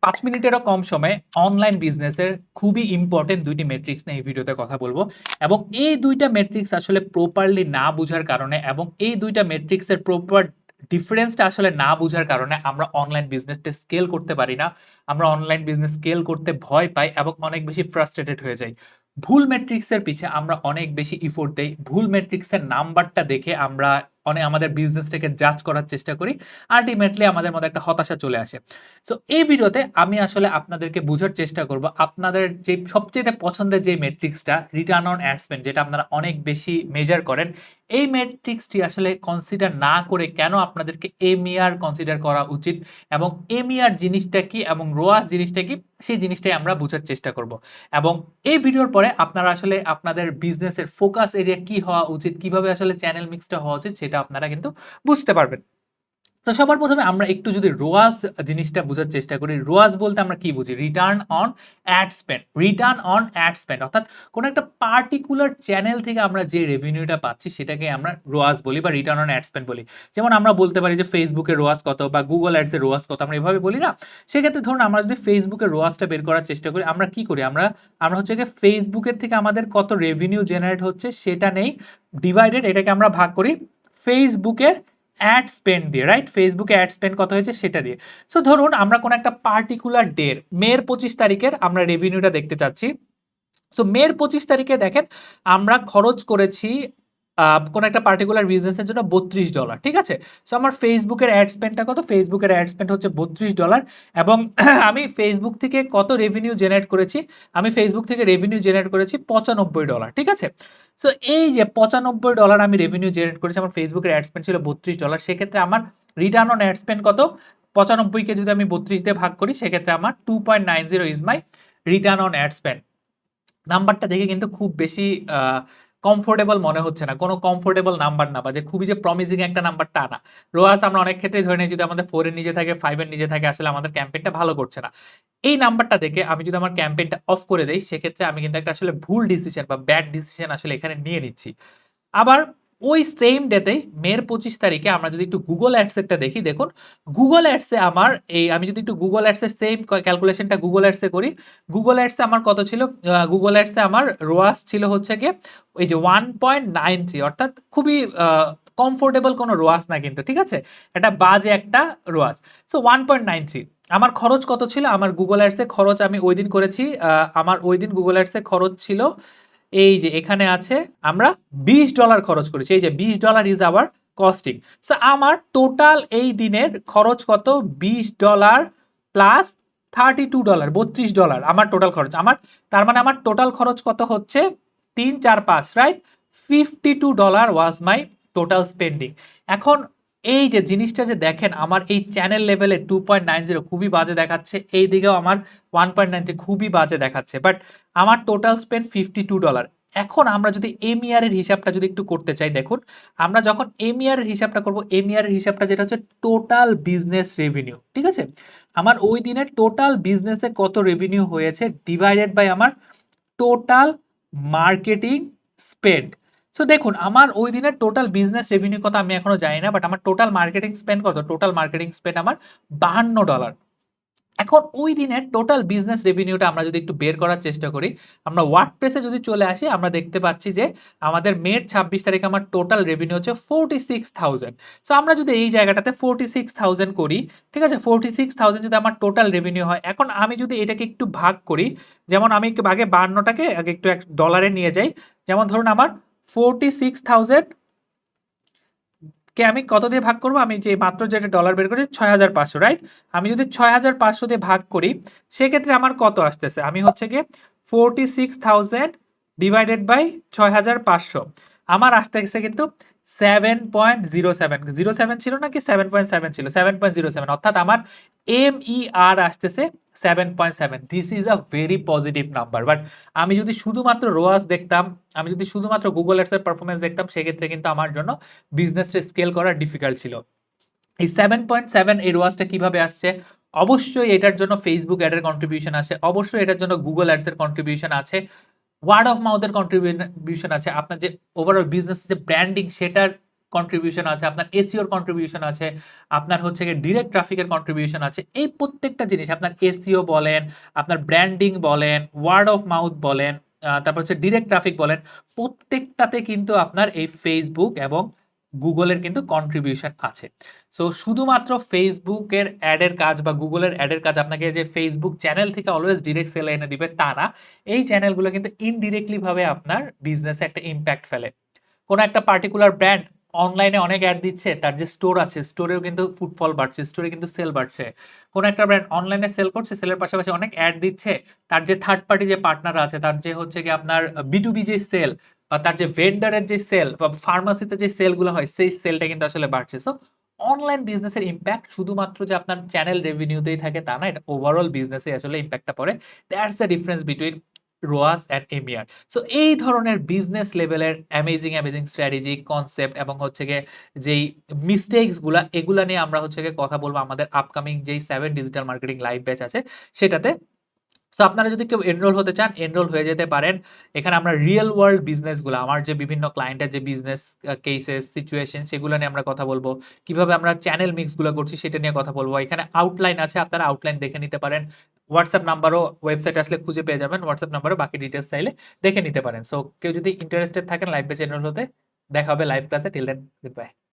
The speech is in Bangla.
5 মিনিটেরও কম সময়ে অনলাইন বিজনেসের খুবই ইম্পর্টেন্ট দুইটি মেট্রিক্স নিয়ে এই ভিডিওতে কথা বলবো এবং এই দুইটা মেট্রিক্স আসলে প্রপারলি না বুঝার কারণে এবং এই দুইটা মেট্রিক্সের প্রপার ডিফারেন্সটা আসলে না বুঝার কারণে আমরা অনলাইন বিজনেসটা স্কেল করতে পারি না। আমরা অনলাইন বিজনেস স্কেল করতে ভয় পাই এবং অনেক বেশি ফ্রাস্ট্রেটেড হয়ে যাই। ভুল মেট্রিক্সের পিছে আমরা অনেক বেশি ইফোর্ট দেই। ভুল মেট্রিক্সের নাম্বারটা দেখে আমরা আমাদের বিজনেসটাকে জাজ করার চেষ্টা করি। আল্টিমেটলি আমাদের মধ্যে একটা হতাশা চলে আসে। সো এই ভিডিওতে আমি আসলে আপনাদেরকে বোঝার চেষ্টা করব আপনাদের যে সবচেয়ে পছন্দের যে মেট্রিক্সটা রিটার্ন অন অ্যাড স্পেন্ড, যেটা আপনারা অনেক বেশি মেজার করেন, এই মেট্রিক্সটি আসলে কনসিডার না করে কেন আপনাদেরকে এমইআর কনসিডার করা উচিত এবং এমইআর জিনিসটা কি এবং রোয়াস জিনিসটা কি, সেই জিনিসটাই আমরা বোঝার চেষ্টা করব। এবং এই ভিডিওর পরে আপনারা আসলে আপনাদের বিজনেসের ফোকাস এরিয়া কি হওয়া উচিত, কিভাবে আসলে চ্যানেল মিক্সটা হওয়া উচিত, সেটা আপনারা কিন্তু বুঝতে পারবেন। তো সবার প্রথমে আমরা একটু যদি রোয়াজ জিনিসটা বোঝার চেষ্টা করি। রোয়াজ বলতে আমরা কি বুঝি? Return on ad spend. Return on ad spend অর্থাৎ কোন একটা পার্টিকুলার চ্যানেল থেকে আমরা যে রেভিনিউটা পাচ্ছি সেটাকে আমরা রোয়াজ বলি বা রিটার্ন অন অ্যাড স্পেন্ড বলি। যেমন আমরা বলতে পারি যে ফেসবুকের রোয়াজ কত বা গুগল অ্যাডসের রোয়াজ কত, আমরা এভাবে বলি না? সেক্ষেত্রে ধরুন আমরা যদি ফেসবুকের রোয়াজটা বের করার চেষ্টা করি, আমরা কি করি? আমরা আমরা হচ্ছে গিয়ে ফেসবুকের থেকে আমাদের কত রেভিনিউ জেনারেট হচ্ছে সেটা নেই, ডিভাইডেড এটাকে আমরা ভাগ করি ফেসবুকের অ্যাড স্পেন্ড দিয়ে, রাইট? ফেসবুকে অ্যাড স্পেন্ড কত হয়েছে সেটা দিয়ে। সো ধরুন আমরা কোন একটা পার্টিকুলার ডের মের 25 তারিখের আমরা রেভিনিউটা দেখতে চাচ্ছি। সো মের 25 তারিখে দেখেন আমরা খরচ করেছি কোন একটা পার্টিকুলার বিজনেসের জন্য $32, ঠিক আছে? সো আমার ফেসবুকের অ্যাড স্পেন্ডটা কত? ফেসবুকের অ্যাড স্পেন্ড হচ্ছে $32 এবং আমি ফেসবুক থেকে কত রেভিনিউ জেনারেট করেছি? আমি ফেসবুক থেকে রেভিনিউ জেনারেট করেছি $95, ঠিক আছে? সো এই যে $95 আমি রেভিনিউ জেনারেট করেছি, আমার ফেসবুকের অ্যাড স্পেন্ড ছিল $32, সেক্ষেত্রে আমার রিটার্ন অন অ্যাড স্পেন্ড কত? 95 কে যদি আমি 32 দিয়ে ভাগ করি সেক্ষেত্রে আমার 2.90 is my return on ad spend. নাম্বারটা দেখে কিন্তু খুব বেশি কমফোর্টেবল মনে হচ্ছে না। কোনো কমফোর্টেবল নাম্বার না, বা যে খুবই যে প্রমিজিং একটা নাম্বার তা না। রোয়াস আমরা অনেক ক্ষেত্রেই ধরে নেই যদি আমাদের 4 এর নিচে থাকে, 5 এর নিচে থাকে, আসলে আমাদের ক্যাম্পেইনটা ভালো করছে না। এই নাম্বারটা দেখে আমি যদি আমার ক্যাম্পেইনটা অফ করে দেই সেক্ষেত্রে আমি কিন্তু একটা আসলে ভুল ডিসিশন বা ব্যাড ডিসিশন আসলে এখানে নিয়ে নিচ্ছি। আবার ওই সেম ডেতেই মের 25 তারিখে আমরা যদি একটু গুগল অ্যাডস এরটা দেখি, দেখুন গুগল অ্যাডসে আমার আমি যদি একটু গুগল অ্যাডসের সেম ক্যালকুলেশনটা গুগল অ্যাডসে করি, গুগল অ্যাডসে আমার কত ছিল? গুগল অ্যাডসে আমার রোয়াস ছিল হচ্ছে গিয়ে ওই যে 1.93, অর্থাৎ খুবই কমফোর্টেবল কোনো রোয়াস না কিন্তু, ঠিক আছে? এটা বাজে একটা রোয়াস। সো 1.93 আমার খরচ কত ছিল? আমার গুগল অ্যাডসে খরচ আমি ওই দিন করেছি, আমার ওই দিন গুগল অ্যাডসে খরচ ছিল, এই যে এখানে আছে, আমরা $20 খরচ করেছি। এই যে $20 ইজ আওয়ার কস্টিং। সো আমার টোটাল এই দিনের খরচ কত? $20 প্লাস $32, $32 আমার টোটাল খরচ। আমার তার মানে আমার টোটাল খরচ কত হচ্ছে? 3 4 5, রাইট? $52 ওয়াজ মাই টোটাল স্পেন্ডিং। এখন এই যে জিনিসটা যে দেখেন, আমার এই চ্যানেল লেভেলে 2.90 খুবই বাজে দেখাচ্ছে, এই দিকেও আমার 1.93 খুবই বাজে দেখাচ্ছে, বাট আমার টোটাল স্পেন্ড $52। এখন আমরা যদি এমইআর এর হিসাবটা যদি একটু করতে চাই, দেখুন আমরা যখন এমইআর এর হিসাবটা করব, এমইআর এর হিসাবটা যেটা হচ্ছে টোটাল বিজনেস রেভিনিউ, ঠিক আছে? আমার ওই দিনের টোটাল বিজনেসে কত রেভিনিউ হয়েছে ডিভাইডেড বাই আমার টোটাল মার্কেটিং স্পেন্ড। সো দেখুন আমার ওই দিনের টোটাল বিজনেস রেভিনিউ কত আমি এখনো জানি না, বাট আমার টোটাল মার্কেটিং স্পেন্ড কত? টোটাল মার্কেটিং স্পেন্ড আমার $52। এখন ওই দিনের টোটাল বিজনেস রেভিনিউটা আমরা যদি একটু বের করার চেষ্টা করি, আমরা ওয়ার্ডপ্রেসে যদি চলে আসি, আমরা দেখতে পাচ্ছি যে আমাদের মের 26 তারিখে আমার টোটাল রেভিনিউ হচ্ছে 46,000। সো আমরা যদি এই জায়গাটাতে 46,000 করি, ঠিক আছে? 46,000 যদি আমার টোটাল রেভিনিউ হয়, এখন আমি যদি এটাকে একটু ভাগ করি, যেমন আমি একটু ভাগে 52টাকে আগে একটু ডলারে নিয়ে যাই, যেমন ধরুন আমার 46,000 কে আমি কত দিয়ে ভাগ করব? আমি যে মাত্র যেটা ডলার বের করেছি 6,500, রাইট? আমি যদি 6,500 দিয়ে ভাগ করি সেক্ষেত্রে আমার কত আসতেছে? আমি হচ্ছে গিয়ে 46,000 ডিভাইডেড বাই 6,500 আমার আসতেছে কিন্তু 7.07। 07 ছিল নাকি 7.7 ছিল? 7.07, অর্থাৎ আমার এমইআর আসতেছে 7.7। This is a very positive number. But আমি যদি শুধুমাত্র রোয়াস দেখতাম, আমি যদি শুধুমাত্র গুগল অ্যাডস এর পারফরম্যান্স দেখতাম, সেক্ষেত্রে কিন্তু আমার জন্য বিজনেসটা স্কেল করা ডিফিকাল্ট ছিল। এই 7.7 এই রোয়াজটা কিভাবে আসছে? অবশ্যই এটার জন্য ফেসবুক অ্যাডের কন্ট্রিবিউশন আছে, অবশ্যই এটার জন্য গুগল অ্যাডস এর কন্ট্রিবিউশন আছে, ওয়ার্ড অফ মাউথের কন্ট্রিবিউশন আছে, আপনার যে ওভারঅল বিজনেস যে ব্র্যান্ডিং সেটার কন্ট্রিবিউশন আছে, আপনার এসইওর কন্ট্রিবিউশন আছে, আপনার হচ্ছে গিয়ে ডিরেক্ট ট্রাফিকের কন্ট্রিবিউশন আছে। এই প্রত্যেকটা জিনিস আপনার এসইও বলেন, আপনার ব্র্যান্ডিং বলেন, ওয়ার্ড অফ মাউথ বলেন, তারপর হচ্ছে ডিরেক্ট ট্রাফিক বলেন, প্রত্যেকটাতে কিন্তু আপনার এই Facebook এবং গুগলের কিন্তু কন্ট্রিবিউশন আছে। সো শুধুমাত্র ফেসবুকের অ্যাডের কাজ বা গুগলের অ্যাডের কাজ আপনাকে যে ফেসবুক চ্যানেল থেকে অলওয়েজ ডিরেক্ট সেলে এনে দিবে তা না। এই চ্যানেলগুলো কিন্তু ইনডিরেক্টলি ভাবে আপনার বিজনেসে একটা ইমপ্যাক্ট ফেলে। কোন একটা পার্টিকুলার ব্র্যান্ড অনলাইনে অনেক অ্যাড দিচ্ছে, তার যে স্টোর আছে, স্টোরেও কিন্তু ফুটফল বাড়ছে, স্টোরে কিন্তু সেল বাড়ছে। কোন একটা ব্র্যান্ড অনলাইনে সেল করছে, সেলের পাশাপাশি অনেক অ্যাড দিচ্ছে, তার যে থার্ড পার্টি যে পার্টনার আছে, তার যে হচ্ছে গিয়ে আপনার B2B যে সেল বা তার যে ভেন্ডারের যে সেল বা ফার্মাসিতে যে সেলগুলো হয়, সেই সেলটা কিন্তু আসলে বাড়ছে। সো অনলাইন বিজনেসের ইমপ্যাক্ট শুধুমাত্র যে আপনার চ্যানেল রেভিনিউতেই থাকে তা না, এটা ওভারঅল বিজনেসে আসলে ইমপ্যাক্টটা পড়ে। That's the difference between ROAS and MER। So এই ধরনের বিজনেস লেভেলের অ্যামেজিং স্ট্র্যাটেজি, কনসেপ্ট এবং হচ্ছে গিয়ে যেই মিস্টেকস গুলা, এগুলা নিয়ে আমরা হচ্ছে গিয়ে কথা বলবো আমাদের আপকামিং যেই 7 ডিজিটাল মার্কেটিং লাইভ ব্যাচ আছে সেটাতে। সো আপনারা যদি কেউ এনরোল হতে চান, এনরোল হয়ে যেতে পারেন। এখানে আমরা রিয়েল ওয়ার্ল্ড বিজনেস গুলা, আমার যে বিভিন্ন ক্লায়েন্টের যে বিজনেস কেসেস, সিচুয়েশন, সেগুলো নিয়ে আমরা কথা বলবো। কিভাবে আমরা চ্যানেল মিক্স গুলা করছি সেটা নিয়ে কথা বলবো। এখানে আউটলাইন আছে, আপনারা আউটলাইন দেখে নিতে পারেন। হোয়াটসঅ্যাপ নাম্বারও ওয়েবসাইটে আসলে খুঁজে পেয়ে যাবেন। হোয়াটসঅ্যাপ নাম্বারে বাকি ডিটেইলস চাইলে দেখে নিতে পারেন। সো কেউ যদি ইন্টারেস্টেড থাকেন লাইভ ব্যাচে এনরোল হতে, দেখা হবে লাইভ ক্লাসে। Till then, good by.